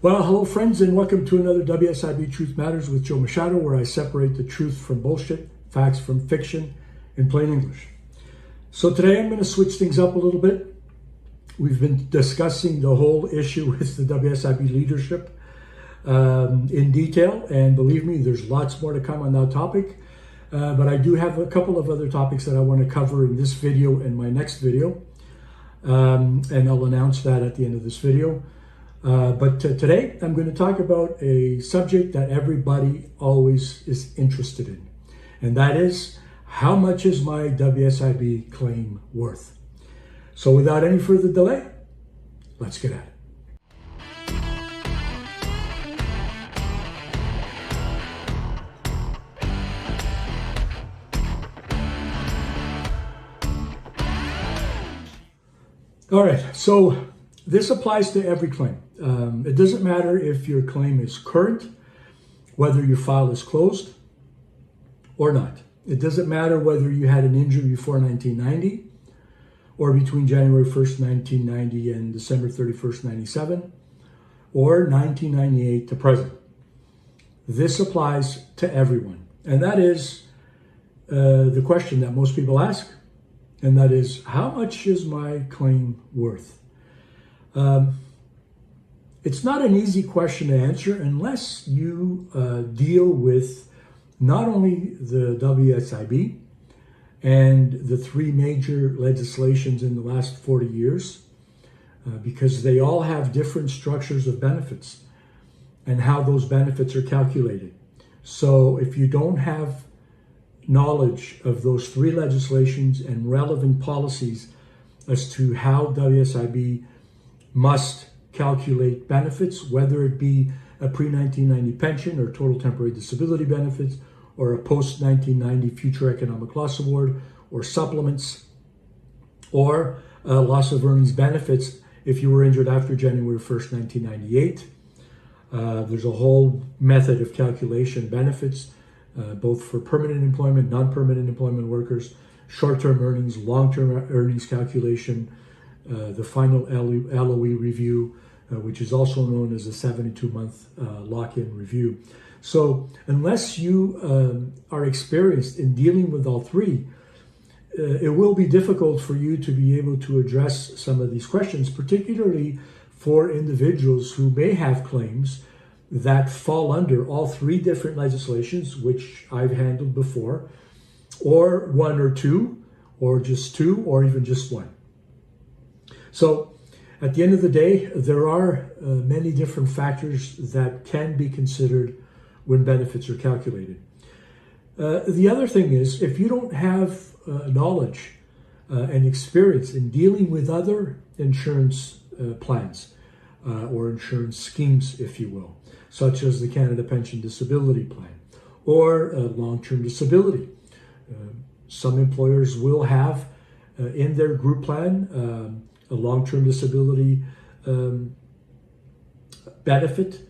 Well, hello friends, and welcome to another WSIB Truth Matters with Joe Machado, where I separate the truth from bullshit, facts from fiction, in plain English. So today I'm going to switch things up a little bit. We've been discussing the whole issue with the WSIB leadership in detail, and believe me, there's lots more to come on that topic. But I do have a couple of other topics that I want to cover in this video and my next video, and I'll announce that at the end of this video. But today I'm going to talk about a subject that everybody always is interested in, and that is, how much is my WSIB claim worth? So without any further delay, let's get at it. All right, so this applies to every claim. It doesn't matter if your claim is current, whether your file is closed or not. It doesn't matter whether you had an injury before 1990 or between January 1st, 1990 and December 31st, 97, or 1998 to present. This applies to everyone. And that is the question that most people ask, and that is, how much is my claim worth? It's not an easy question to answer unless you deal with not only the WSIB and the three major legislations in the last 40 years, because they all have different structures of benefits and how those benefits are calculated. So if you don't have knowledge of those three legislations and relevant policies as to how WSIB must calculate benefits, whether it be a pre-1990 pension or total temporary disability benefits, or a post-1990 future economic loss award, or supplements, or loss of earnings benefits if you were injured after January 1st, 1998. There's a whole method of calculation benefits, both for permanent employment, non-permanent employment workers, short-term earnings, long-term earnings calculation, the final LOE review, which is also known as a 72-month lock-in review. So unless you are experienced in dealing with all three, it will be difficult for you to be able to address some of these questions, particularly for individuals who may have claims that fall under all three different legislations, which I've handled before, or one or two, or just two, or even just one. So at the end of the day, there are many different factors that can be considered when benefits are calculated. The other thing is, if you don't have knowledge and experience in dealing with other insurance plans or insurance schemes, if you will, such as the Canada Pension Disability Plan or long-term disability. Some employers will have in their group plan a long-term disability benefit.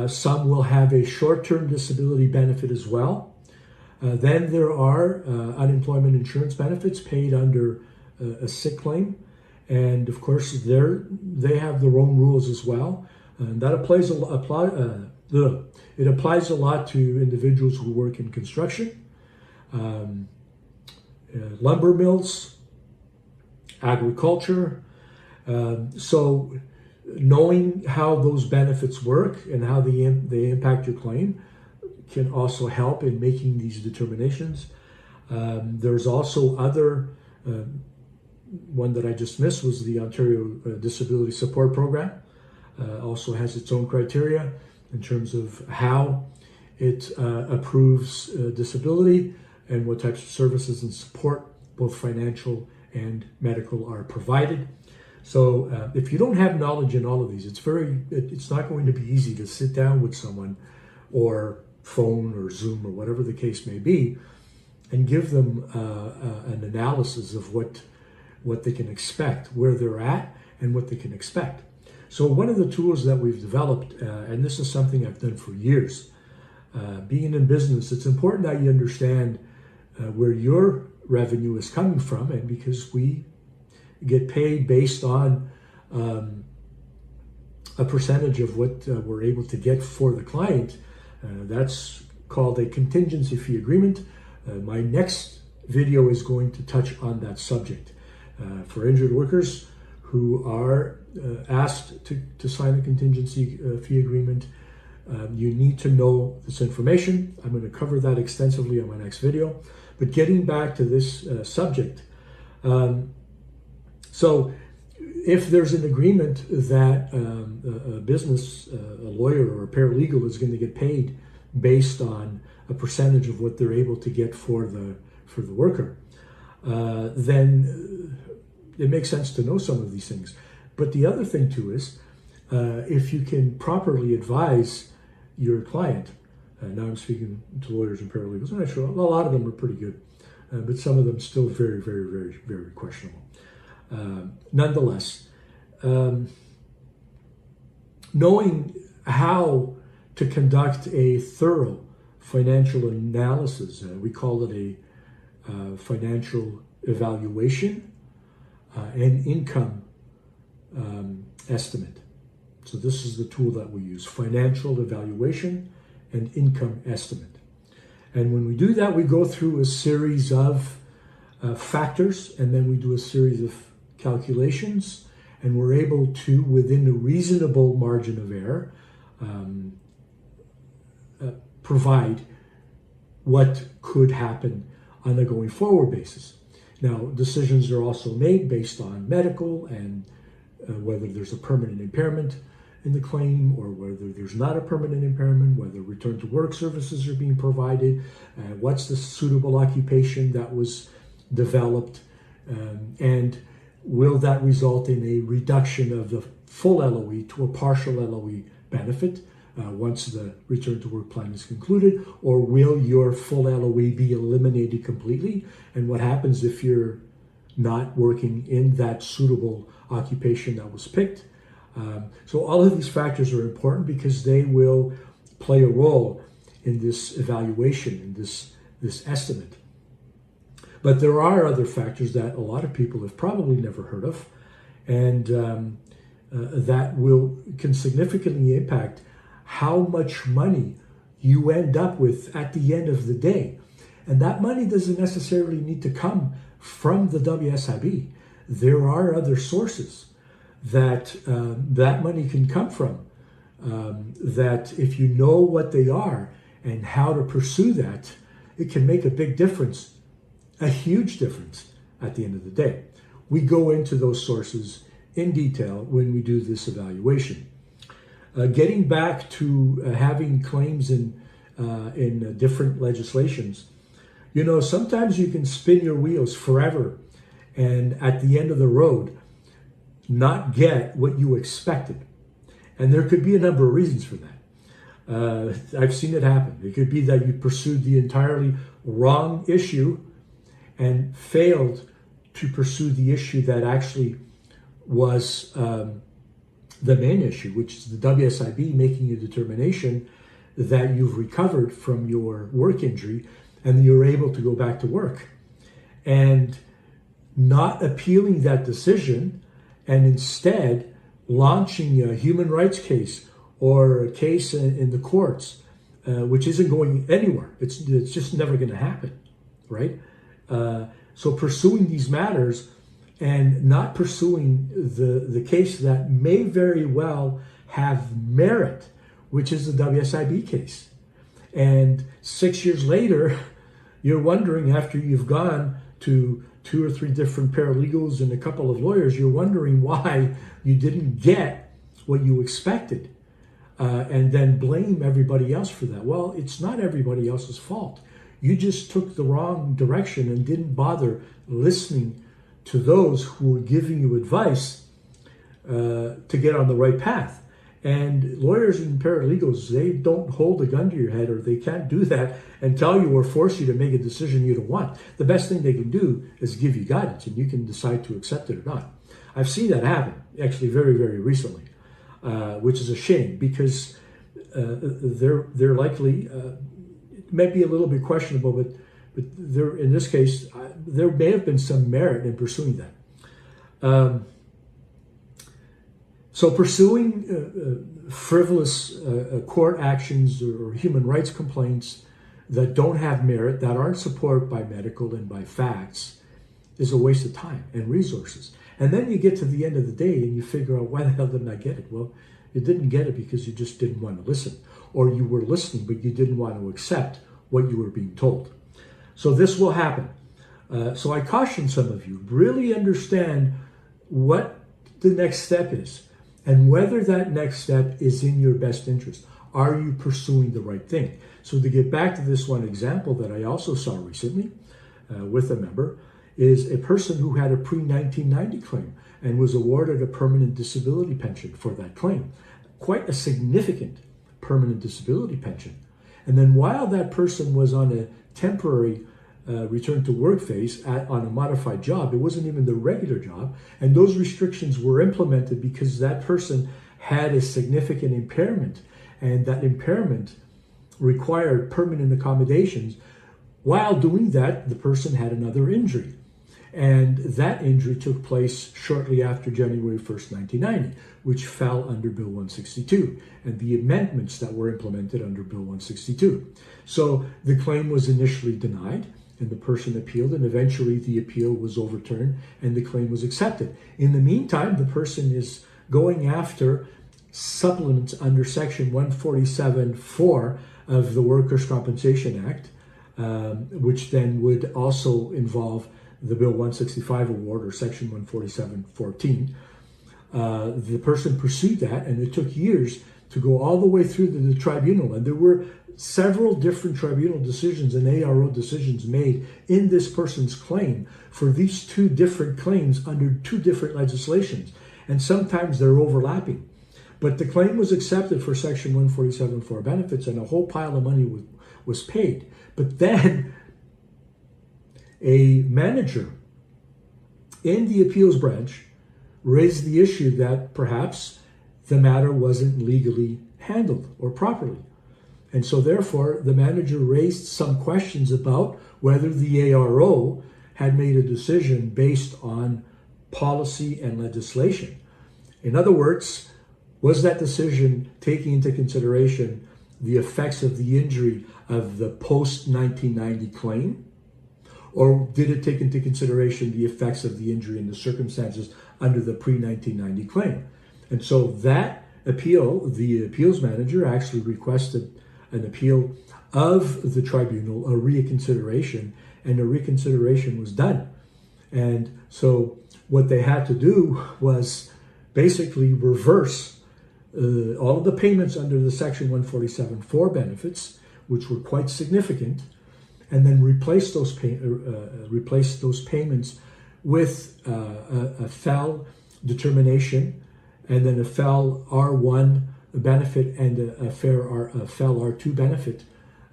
Some will have a short-term disability benefit as well. Then there are unemployment insurance benefits paid under a sick claim. And of course, they have their own rules as well. And that applies a lot to individuals who work in construction, lumber mills, agriculture. So knowing how those benefits work and how they impact your claim can also help in making these determinations. There's also other, one that I just missed was the Ontario Disability Support Program. Also has its own criteria in terms of how it approves disability and what types of services and support, both financial and medical, are provided. So if you don't have knowledge in all of these, it's not going to be easy to sit down with someone or phone or Zoom or whatever the case may be and give them an analysis of what they can expect, where they're at, and what they can expect. So one of the tools that we've developed, and this is something I've done for years, being in business, it's important that you understand where your revenue is coming from, and because we get paid based on a percentage of what we're able to get for the client. That's called a contingency fee agreement. My next video is going to touch on that subject. For injured workers who are asked to sign a contingency fee agreement, you need to know this information. I'm going to cover that extensively on my next video. But getting back to this subject, so if there's an agreement that a business, a lawyer or a paralegal is going to get paid based on a percentage of what they're able to get for the worker, then it makes sense to know some of these things. But the other thing too is, if you can properly advise your client, now I'm speaking to lawyers and paralegals, I'm not sure, a lot of them are pretty good, but some of them still very, very, very, very questionable. Nonetheless, knowing how to conduct a thorough financial analysis, we call it a financial evaluation and income estimate. So this is the tool that we use, financial evaluation and income estimate. And when we do that, we go through a series of factors, and then we do a series of calculations, and we're able to, within a reasonable margin of error, provide what could happen on a going forward basis. Now, decisions are also made based on medical and whether there's a permanent impairment in the claim or whether there's not a permanent impairment, whether return to work services are being provided, what's the suitable occupation that was developed, and will that result in a reduction of the full LOE to a partial LOE benefit once the return to work plan is concluded, or will your full LOE be eliminated completely? And what happens if you're not working in that suitable occupation that was picked? So all of these factors are important because they will play a role in this evaluation, in this estimate. But there are other factors that a lot of people have probably never heard of, and that can significantly impact how much money you end up with at the end of the day. And that money doesn't necessarily need to come from the WSIB. There are other sources that that money can come from, that if you know what they are and how to pursue that, it can make a big difference, a huge difference at the end of the day. We go into those sources in detail when we do this evaluation. Getting back to having claims in different legislations, you know, sometimes you can spin your wheels forever and at the end of the road not get what you expected. And there could be a number of reasons for that. I've seen it happen. It could be that you pursued the entirely wrong issue and failed to pursue the issue that actually was the main issue, which is the WSIB making a determination that you've recovered from your work injury and you're able to go back to work. And not appealing that decision and instead launching a human rights case or a case in the courts, which isn't going anywhere. It's just never going to happen, right? So pursuing these matters and not pursuing the case that may very well have merit, which is the WSIB case. And 6 years later, you're wondering, after you've gone to 2 or 3 different paralegals and a couple of lawyers, you're wondering why you didn't get what you expected, and then blame everybody else for that. Well, it's not everybody else's fault. You just took the wrong direction and didn't bother listening to those who were giving you advice to get on the right path. And lawyers and paralegals, they don't hold a gun to your head, or they can't do that and tell you or force you to make a decision you don't want. The best thing they can do is give you guidance, and you can decide to accept it or not. I've seen that happen, actually, very, very recently, which is a shame, because they're likely, it might be a little bit questionable, but there, in this case, there may have been some merit in pursuing that. So pursuing frivolous court actions or human rights complaints that don't have merit, that aren't supported by medical and by facts, is a waste of time and resources. And then you get to the end of the day and you figure out, why the hell didn't I get it? Well, you didn't get it because you just didn't want to listen, or you were listening but you didn't want to accept what you were being told. So this will happen. So I caution some of you, really understand what the next step is and whether that next step is in your best interest. Are you pursuing the right thing? So to get back to this one example that I also saw recently with a member, is a person who had a pre-1990 claim and was awarded a permanent disability pension for that claim. Quite a significant permanent disability pension. And then while that person was on a temporary return to work phase on a modified job, it wasn't even the regular job, and those restrictions were implemented because that person had a significant impairment, and that impairment required permanent accommodations. While doing that, the person had another injury. And that injury took place shortly after January 1st, 1990, which fell under Bill 162 and the amendments that were implemented under Bill 162. So the claim was initially denied and the person appealed, and eventually the appeal was overturned and the claim was accepted. In the meantime, the person is going after supplements under Section 147(4) of the Workers' Compensation Act, which then would also involve the Bill 165 award, or Section 147(14). The person pursued that, and it took years to go all the way through the tribunal. And there were several different tribunal decisions and ARO decisions made in this person's claim for these two different claims under two different legislations. And sometimes they're overlapping. But the claim was accepted for Section 147(4) benefits, and a whole pile of money was paid. But then a manager in the appeals branch raised the issue that perhaps the matter wasn't legally handled or properly. And so therefore, the manager raised some questions about whether the ARO had made a decision based on policy and legislation. In other words, was that decision taking into consideration the effects of the injury of the post-1990 claim? Or did it take into consideration the effects of the injury and the circumstances under the pre-1990 claim? And so that appeal, the appeals manager actually requested an appeal of the tribunal, a reconsideration, and a reconsideration was done. And so what they had to do was basically reverse all of the payments under the Section 147(4) benefits, which were quite significant, and then replace those payments with a FEL determination, and then a FEL R1 benefit and a FEL R2 benefit,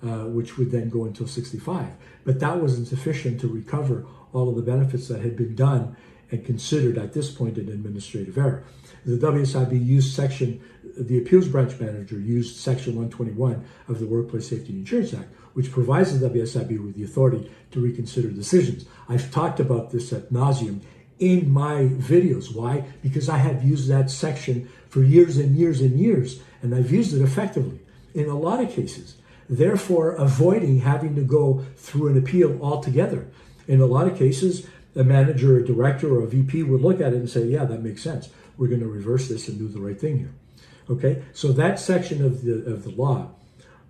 which would then go until 65. But that wasn't sufficient to recover all of the benefits that had been done and considered at this point an administrative error. The WSIB the appeals branch manager used Section 121 of the Workplace Safety and Insurance Act, which provides the WSIB with the authority to reconsider decisions. I've talked about this ad nauseum in my videos. Why? Because I have used that section for years and years and years, and I've used it effectively in a lot of cases, therefore avoiding having to go through an appeal altogether. In a lot of cases, a manager, a director, or a VP would look at it and say, yeah, that makes sense. We're going to reverse this and do the right thing here. Okay, so that section of the law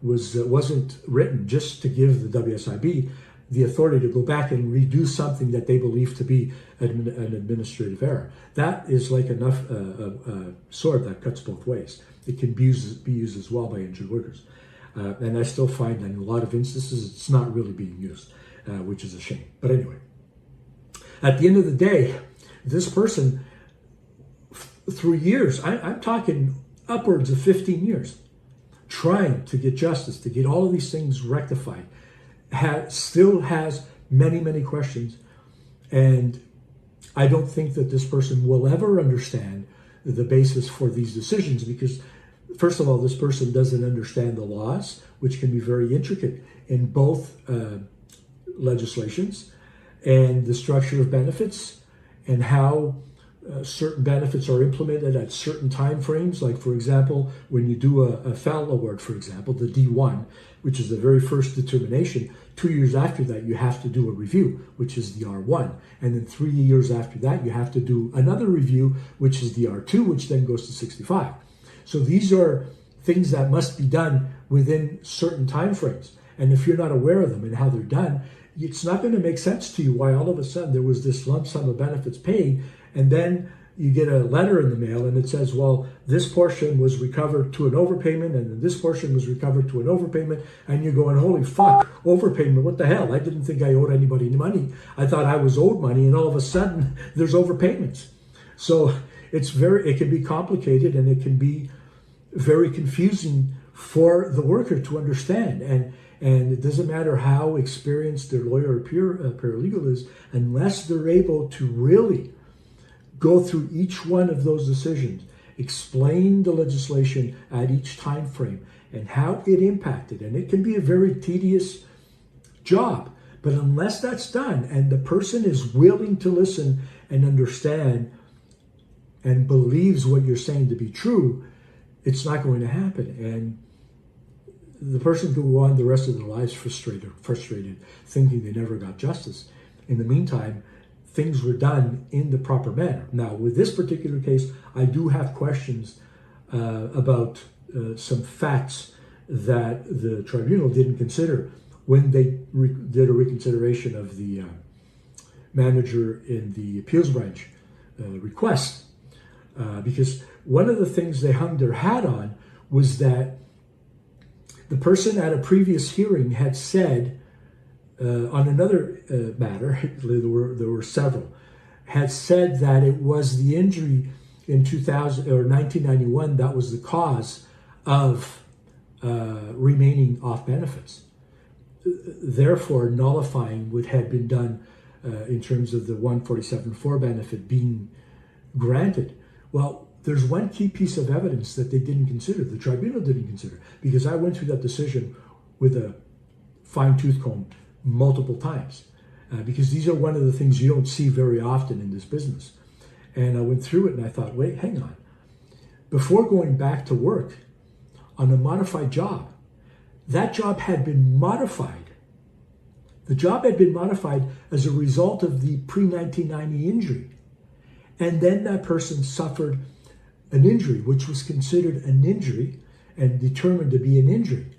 wasn't written just to give the WSIB the authority to go back and redo something that they believe to be an administrative error. That is like a sword that cuts both ways. It can be used as well by injured workers. And I still find that in a lot of instances, it's not really being used, which is a shame. But anyway, at the end of the day, this person, through years, I'm talking upwards of 15 years, trying to get justice, to get all of these things rectified, still has many, many questions. And I don't think that this person will ever understand the basis for these decisions because, first of all, this person doesn't understand the laws, which can be very intricate in both legislations, and the structure of benefits and how certain benefits are implemented at certain time frames. Like, for example, when you do a FEL award, for example, the D1, which is the very first determination, 2 years after that, you have to do a review, which is the R1. And then 3 years after that, you have to do another review, which is the R2, which then goes to 65. So these are things that must be done within certain time frames. And if you're not aware of them and how they're done, it's not going to make sense to you why all of a sudden there was this lump sum of benefits paid, and then you get a letter in the mail and it says, well, this portion was recovered to an overpayment, and then this portion was recovered to an overpayment, and you're going, holy fuck, overpayment, what the hell? I didn't think I owed anybody any money. I thought I was owed money, and all of a sudden there's overpayments. So it can be complicated, and it can be very confusing for the worker to understand. And it doesn't matter how experienced their lawyer or paralegal is, unless they're able to really go through each one of those decisions, explain the legislation at each time frame and how it impacted. And it can be a very tedious job, but unless that's done and the person is willing to listen and understand and believes what you're saying to be true, it's not going to happen. And the person could go on the rest of their lives frustrated, thinking they never got justice. In the meantime, things were done in the proper manner. Now, with this particular case, I do have questions about some facts that the tribunal didn't consider when they did a reconsideration of the manager in the appeals branch request. Because one of the things they hung their hat on was that the person at a previous hearing had said, on another matter, there were several, had said that it was the injury in 1991 that was the cause of remaining off benefits. Therefore, nullifying would have been done in terms of the 147.4 benefit being granted. Well, there's one key piece of evidence that they didn't consider, the tribunal didn't consider, because I went through that decision with a fine-tooth comb multiple times, because these are one of the things you don't see very often in this business. And I went through it and I thought, wait, hang on. Before going back to work on a modified job, that job had been modified. The job had been modified as a result of the pre-1990 injury. And then that person suffered an injury, which was considered an injury and determined to be an injury.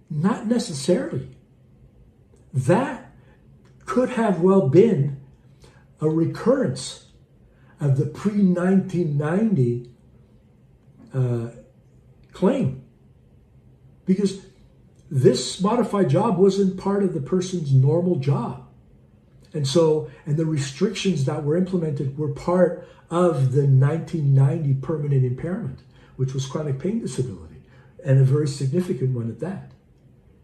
Not necessarily. That could have well been a recurrence of the pre-1990 claim, because this modified job wasn't part of the person's normal job. And the restrictions that were implemented were part of the 1990 permanent impairment, which was chronic pain disability, and a very significant one at that.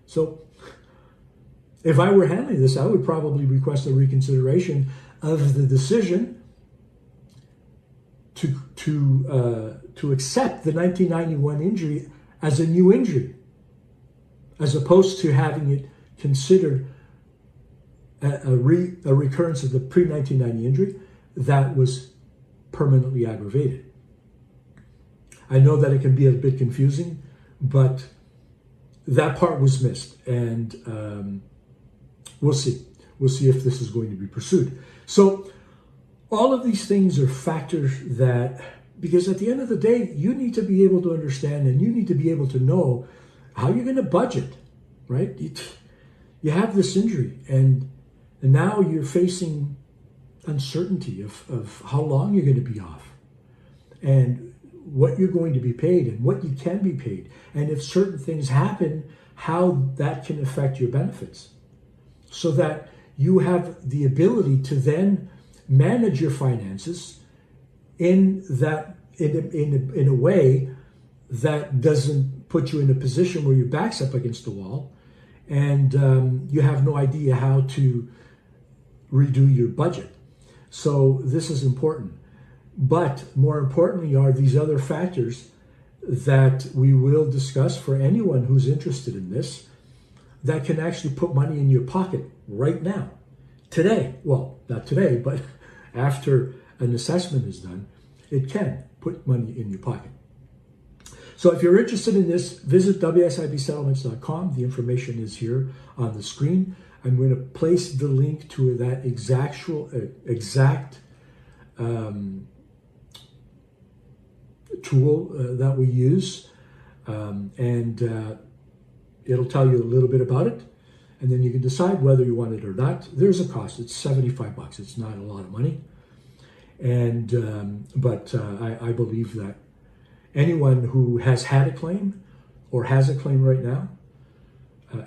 So if I were handling this, I would probably request a reconsideration of the decision to accept the 1991 injury as a new injury, as opposed to having it considered a recurrence of the pre-1990 injury that was permanently aggravated. I know that it can be a bit confusing, but that part was missed, and we'll see. We'll see if this is going to be pursued. So all of these things are factors that, because at the end of the day, you need to be able to understand and you need to be able to know how you're going to budget, right? You have this injury, and now you're facing uncertainty of how long you're going to be off and what you're going to be paid and what you can be paid. And if certain things happen, how that can affect your benefits, so that you have the ability to then manage your finances in a way that doesn't put you in a position where your back's up against the wall and you have no idea how to redo your budget. So this is important. But more importantly are these other factors that we will discuss for anyone who's interested in this, that can actually put money in your pocket right now, today. Well, not today, but after an assessment is done, it can put money in your pocket. So if you're interested in this, visit WSIBsettlements.com. The information is here on the screen. I'm going to place the link to that exact tool that we use, and it'll tell you a little bit about it, and then you can decide whether you want it or not. There's a cost. It's $75. It's not a lot of money, and but I believe that anyone who has had a claim or has a claim right now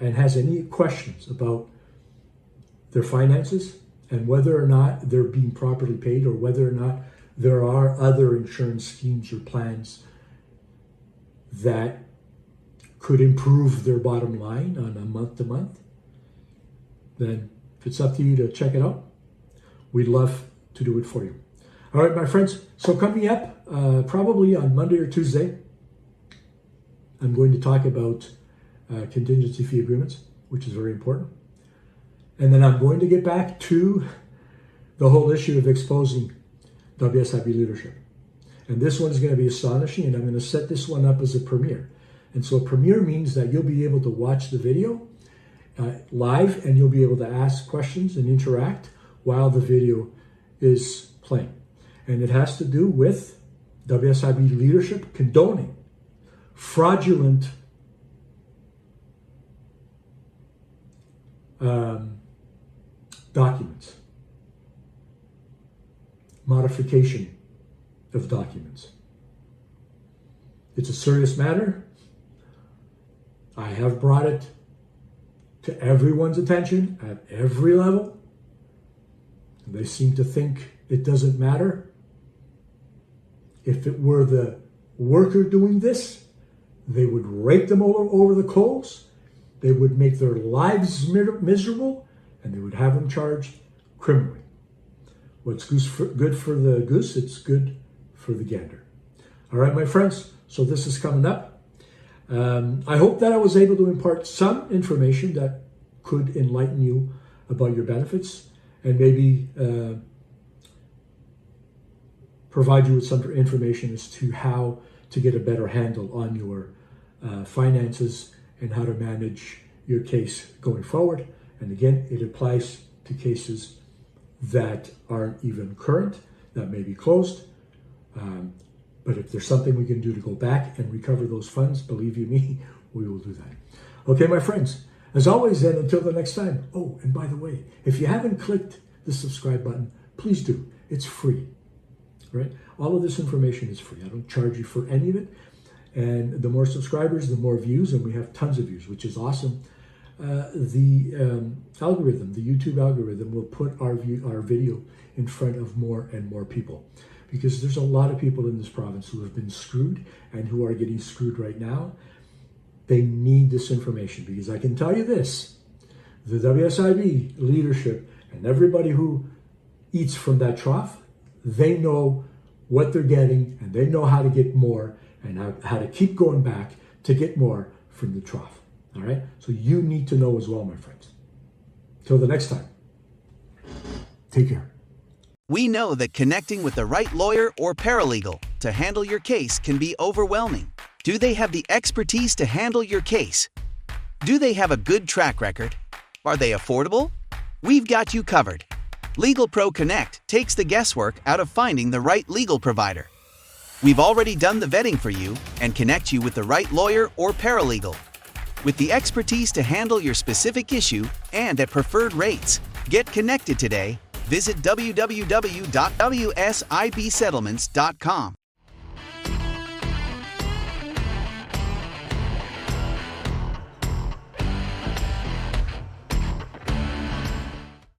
and has any questions about their finances and whether or not they're being properly paid, or whether or not there are other insurance schemes or plans that could improve their bottom line on a month-to-month, then if it's up to you to check it out, we'd love to do it for you. All right, my friends, so coming up, probably on Monday or Tuesday, I'm going to talk about contingency fee agreements, which is very important. And then I'm going to get back to the whole issue of exposing WSIB leadership. And this one's going to be astonishing, and I'm going to set this one up as a premiere. And so a premiere means that you'll be able to watch the video live, and you'll be able to ask questions and interact while the video is playing. And it has to do with WSIB leadership condoning fraudulent documents, modification of documents. It's a serious matter. I have brought it to everyone's attention at every level. They seem to think it doesn't matter. If it were the worker doing this, they would rake them over the coals. They would make their lives miserable, and they would have them charged criminally. What's good for the goose, it's good for the gander. All right, my friends, so this is coming up. I hope that I was able to impart some information that could enlighten you about your benefits, and maybe provide you with some information as to how to get a better handle on your finances and how to manage your case going forward. And again, it applies to cases that aren't even current, that may be closed. But if there's something we can do to go back and recover those funds, believe you me, we will do that. Okay, my friends, as always, then, until the next time. Oh, and by the way, if you haven't clicked the subscribe button, please do. It's free, right? All of this information is free. I don't charge you for any of it. And the more subscribers, the more views, and we have tons of views, which is awesome. The algorithm, the YouTube algorithm, will put our video in front of more and more people, because there's a lot of people in this province who have been screwed and who are getting screwed right now. They need this information, because I can tell you this, the WSIB leadership and everybody who eats from that trough, they know what they're getting, and they know how to get more, and how to keep going back to get more from the trough. All right? So you need to know as well, my friends. Till the next time, take care. We know that connecting with the right lawyer or paralegal to handle your case can be overwhelming. Do they have the expertise to handle your case? Do they have a good track record? Are they affordable? We've got you covered. Legal Pro Connect takes the guesswork out of finding the right legal provider. We've already done the vetting for you and connect you with the right lawyer or paralegal. With the expertise to handle your specific issue and at preferred rates. Get connected today. Visit www.WSIBsettlements.com.